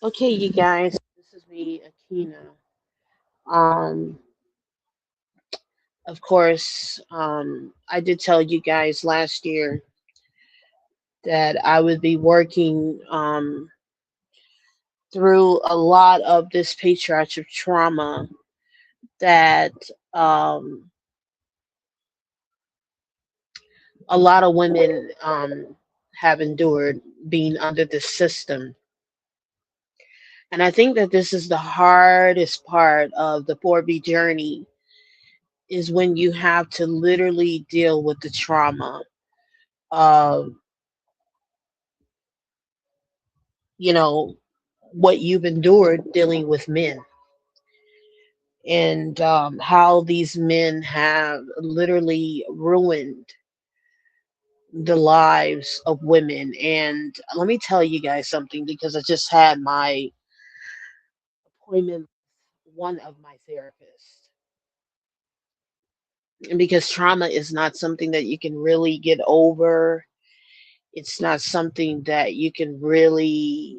Okay, you guys, this is me, Akina. Um, of course, I did tell you guys last year that I would be working through a lot of this patriarchal trauma that um, a lot of women have endured being under this system. And I think that this is the hardest part of the 4B journey is when you have to literally deal with the trauma of you know, what you've endured dealing with men and how these men have literally ruined the lives of women. And let me tell you guys something because I just had my appointment with one of my therapists. And because trauma is not something that you can really get over, it's not something that you can really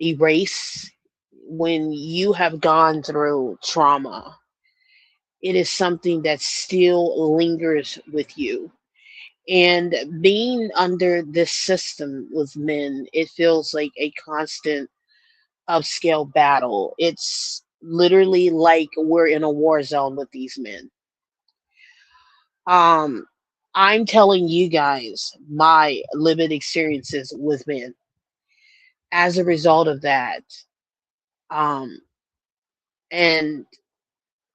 erase. When you have gone through trauma, it is something that still lingers with you. And being under this system with men, it feels like a constant upscale battle. It's literally like we're in a war zone with these men. Um, I'm telling you guys my limited experiences with men. As a result of that, um, and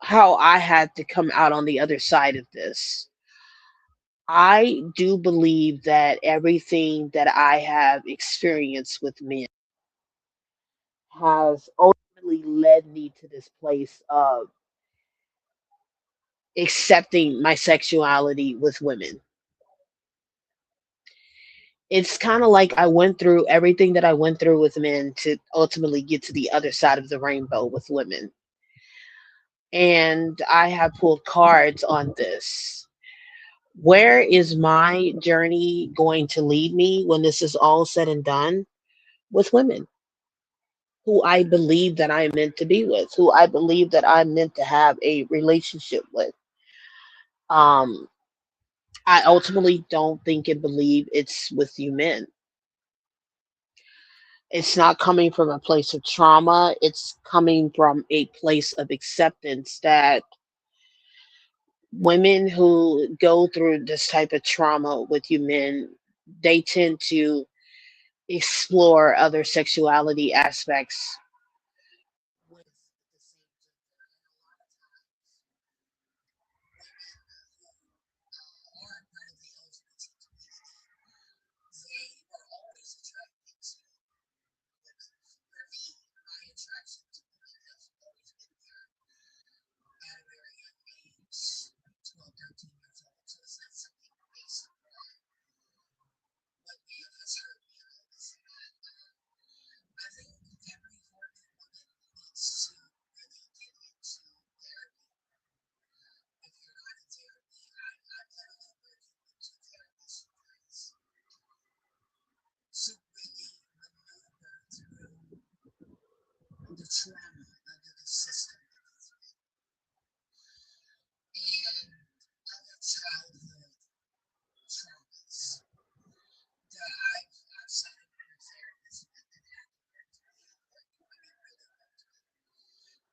how I had to come out on the other side of this. I do believe that everything that I have experienced with men has ultimately led me to this place of accepting my sexuality with women. It's kind of like I went through everything that I went through with men to ultimately get to the other side of the rainbow with women. And I have pulled cards on this. Where is my journey going to lead me when this is all said and done? With women who I believe that I am meant to be with, who I believe that I'm meant to have a relationship with. Um, I ultimately don't think and believe it's with you men. It's not coming from a place of trauma. It's coming from a place of acceptance that women who go through this type of trauma with you men, they tend to explore other sexuality aspects with the same gender. And a lot of times, women who are part of the LGBT community, they are always attracted to women. For me, my attraction to women has always been there at a very young age, 12, 13 years old. So it's not something based upon what man has hurt me and all this and that. I think every 4B woman needs to really get into therapy. If you're not in therapy, I'm literally working with two therapists, you guys, to really maneuver through the trauma under the system of these men. And other childhood traumas that I've sat in front of therapists with and had to work through and really worked with.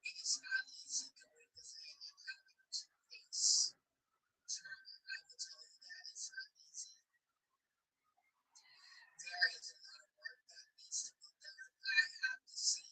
It is not easy going within and having to face trauma. I will tell you that it's not easy. There is a lot of work that needs to be done. I have to see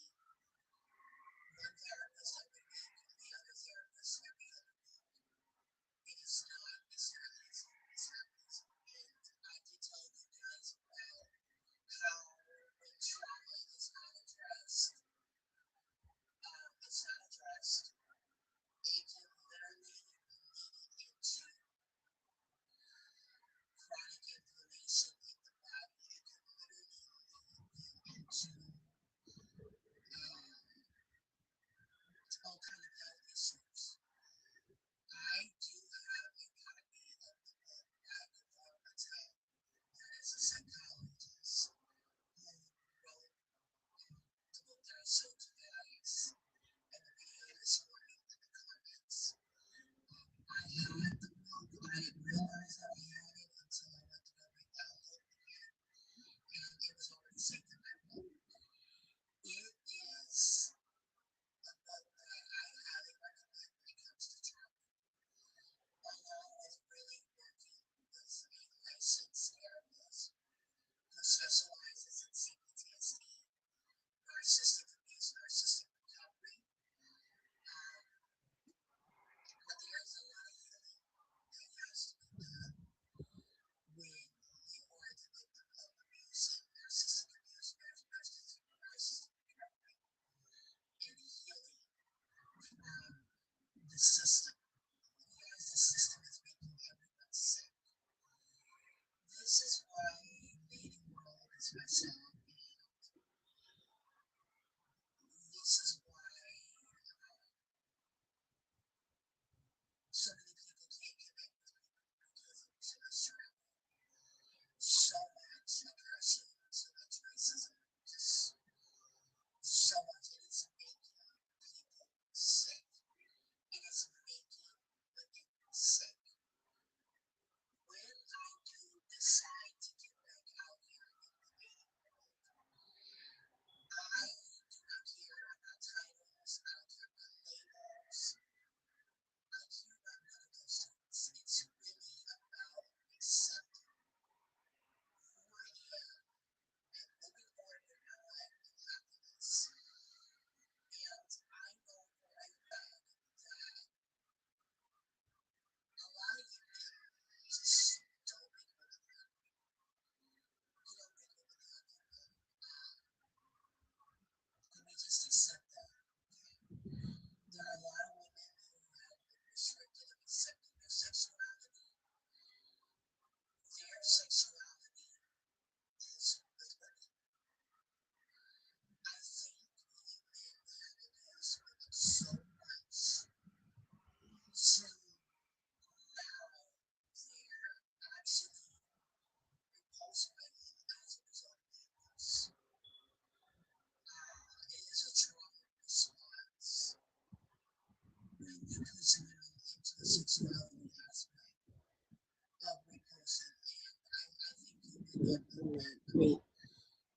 mean,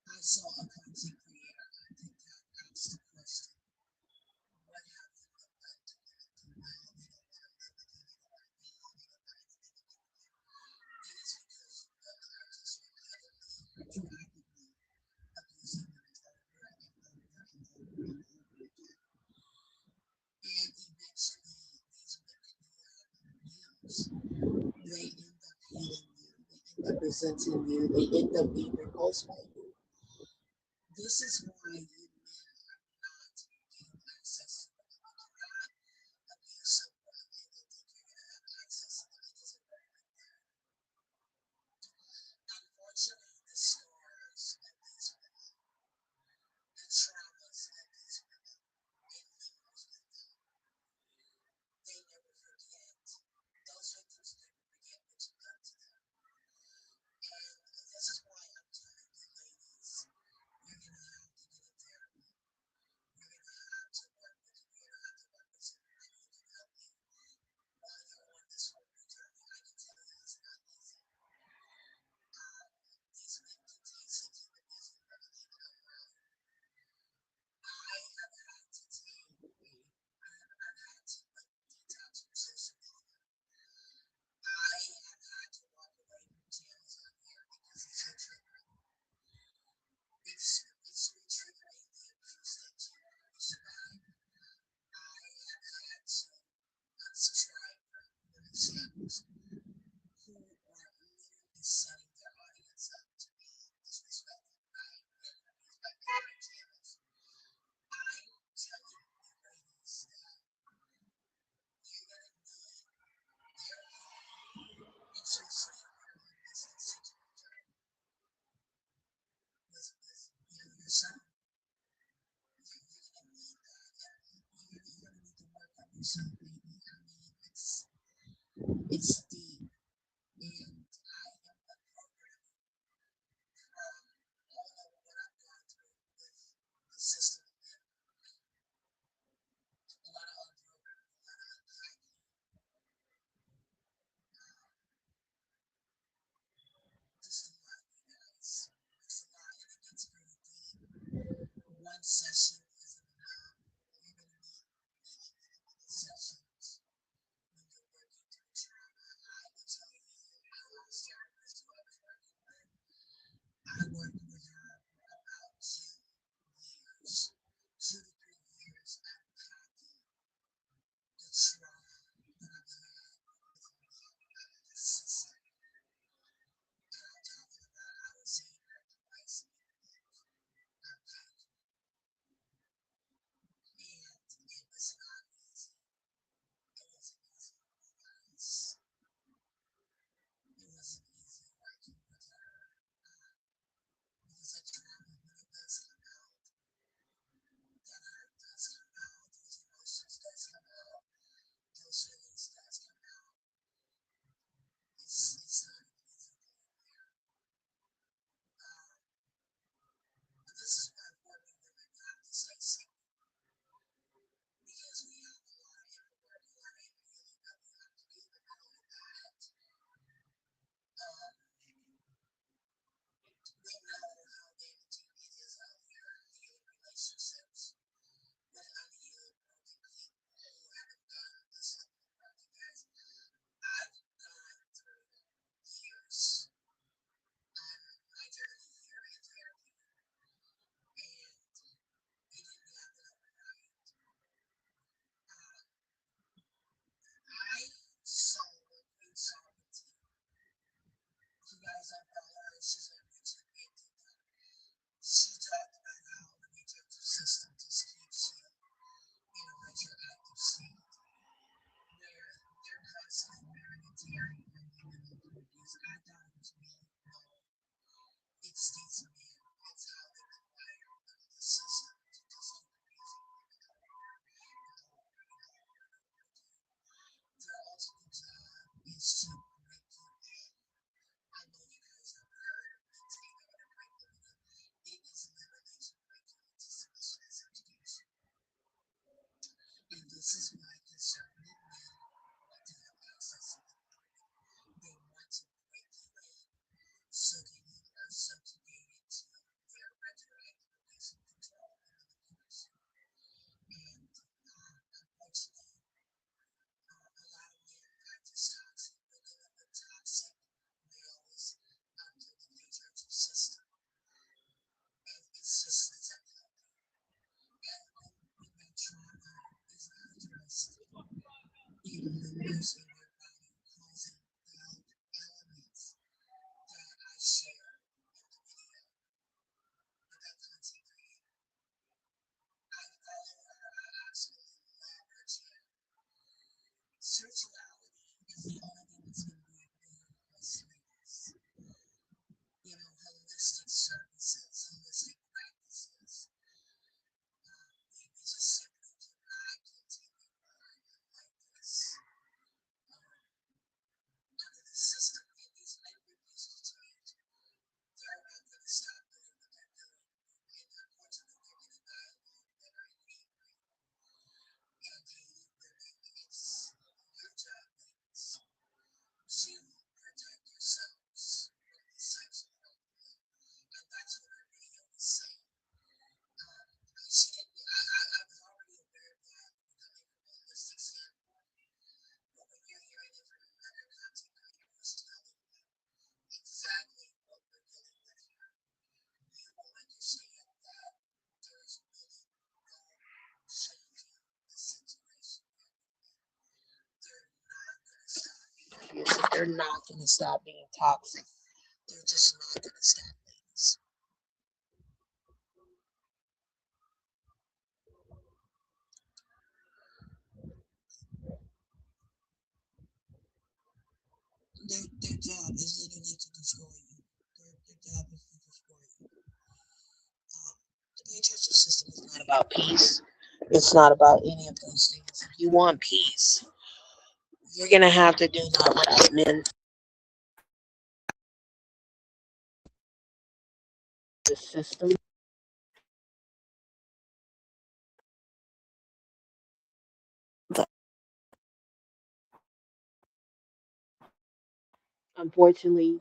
I saw a content creator on TikTok ask the question, what have you done to women to now they don't want to live with you, they don't want to be you, they don't want anything to do with you? It is because women are just repeatedly, tragically abusing women over and over and over and over again. And eventually, these women who have been abused, they end up hating you, they end up resenting you, they end up being repulsed by you. This is why you men are not getting access to women. You cannot abuse someone and then think you're going to have access to them. It doesn't work like that. Unfortunately, the scars of these women, the traumas of these women, it lingers with them. They never forget. Those victims never forget what you've done to them. And this is why I'm telling you, ladies, you're going to have to get a therapy. You're going to have to work with you're going to have to work with someone who can help you while you're on this whole new journey. I can tell you it's not easy. These men can taste it even as you never leave it alone. I have had to take away, I've had to like detox from social media. I have had to walk away from channels on here because it's so triggering. It's re-triggering the abuse that you survived. I have had to unsubscribe from women's channels who are literally setting their audience up to be disrespected by men and abused by men on their channels. I'm telling you ladies that you're gonna need therapy, especially if you're on this insecure journey with yourself. You're gonna need that. You're gonna need to work on yourself, baby. I mean, it's deep, and I am unprogramming from all of what I've gone through with the system and a lot of unprogramming, a lot of unpacking. Um, just a lot, you guys. It's a lot, and it gets pretty deep. One session isn't enough. You're gonna need many, many, many sessions. they're not going to stop being toxic. They're just not going to stop, ladies. Their job is literally to destroy you. Their job is to destroy you. The patriarchal system is not about peace. It's not about any of those things. If you want peace, you're going to have to do that without men. The system, unfortunately,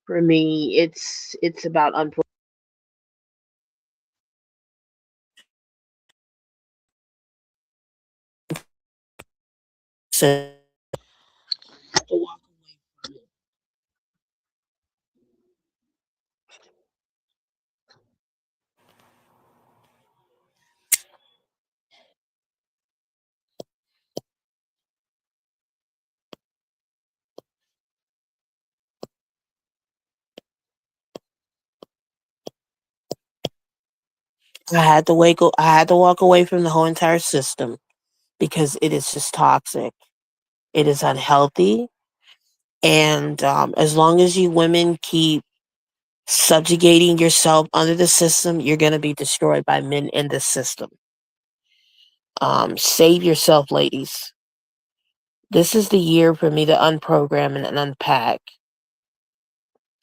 for me, it's about to walk away from it. I had to walk away from the whole entire system because it is just toxic. It is unhealthy, and as long as you women keep subjugating yourself under the system, you're going to be destroyed by men in the system. Save yourself, ladies. This is the year for me to unprogram and unpack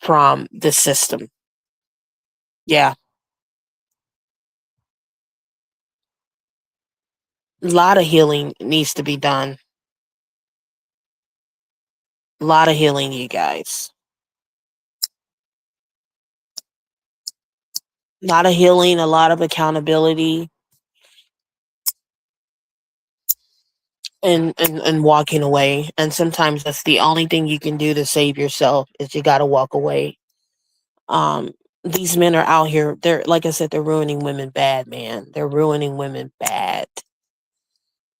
from the system. Yeah, a lot of healing needs to be done. A lot of healing, you guys. A lot of healing, a lot of accountability, and walking away. And sometimes that's the only thing you can do to save yourself is you got to walk away. Um, these men are out here. They're like I said, they're ruining women bad, man. They're ruining women bad.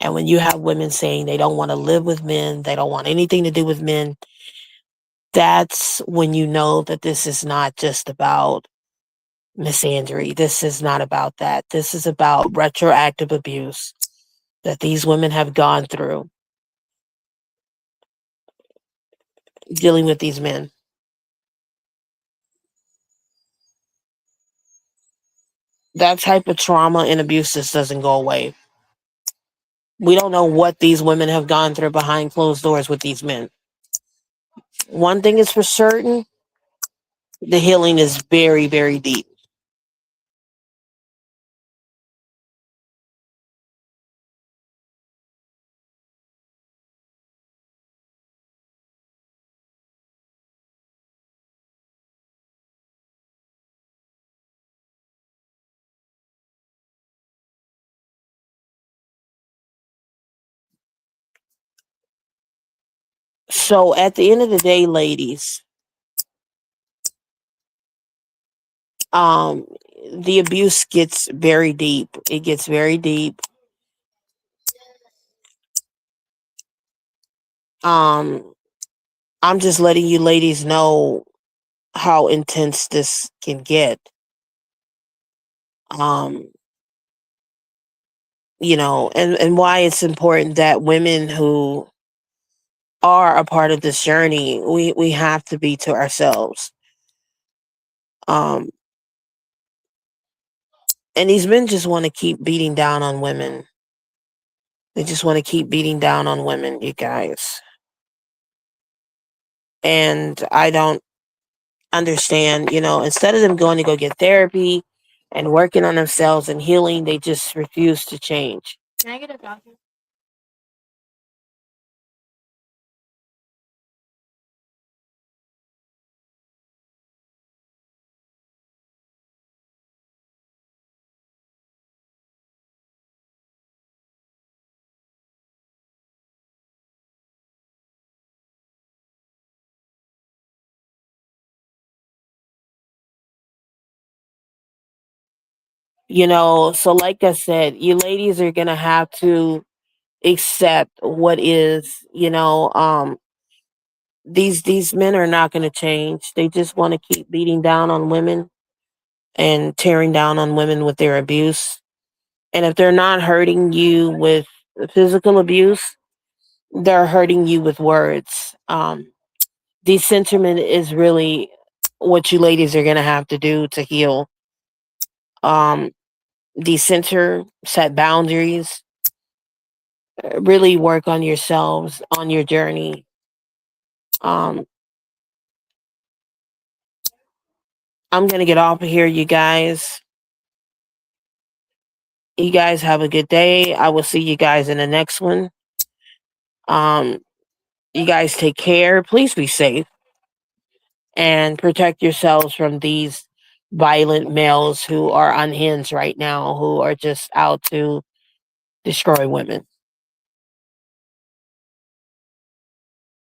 And when you have women saying they don't want to live with men, they don't want anything to do with men, that's when you know that this is not just about misandry. This is not about that. This is about retroactive abuse that these women have gone through dealing with these men. That type of trauma and abuse just doesn't go away. We don't know what these women have gone through behind closed doors with these men. One thing is for certain, the healing is very, very deep. So at the end of the day, ladies, um, the abuse gets very deep. It gets very deep. Um, I'm just letting you ladies know how intense this can get. Um, and why it's important that women who are a part of this journey, we have to be to ourselves. Um, and these men just want to keep beating down on women. They just want to keep beating down on women, you guys. And I don't understand, instead of them going to go get therapy and working on themselves and healing, they just refuse to change. Can I get a doctor? So like I said, you ladies are going to have to accept what is, These men are not going to change. They just want to keep beating down on women and tearing down on women with their abuse. And if they're not hurting you with physical abuse, they're hurting you with words. Decentering is really what you ladies are going to have to do to heal. Um, decenter, set boundaries, really work on yourselves on your journey. Um, I'm going to get off of here, you guys. You guys have a good day. I will see you guys in the next one. Um, you guys take care. Please be safe and protect yourselves from these violent males who are unhinged right now, who are just out to destroy women.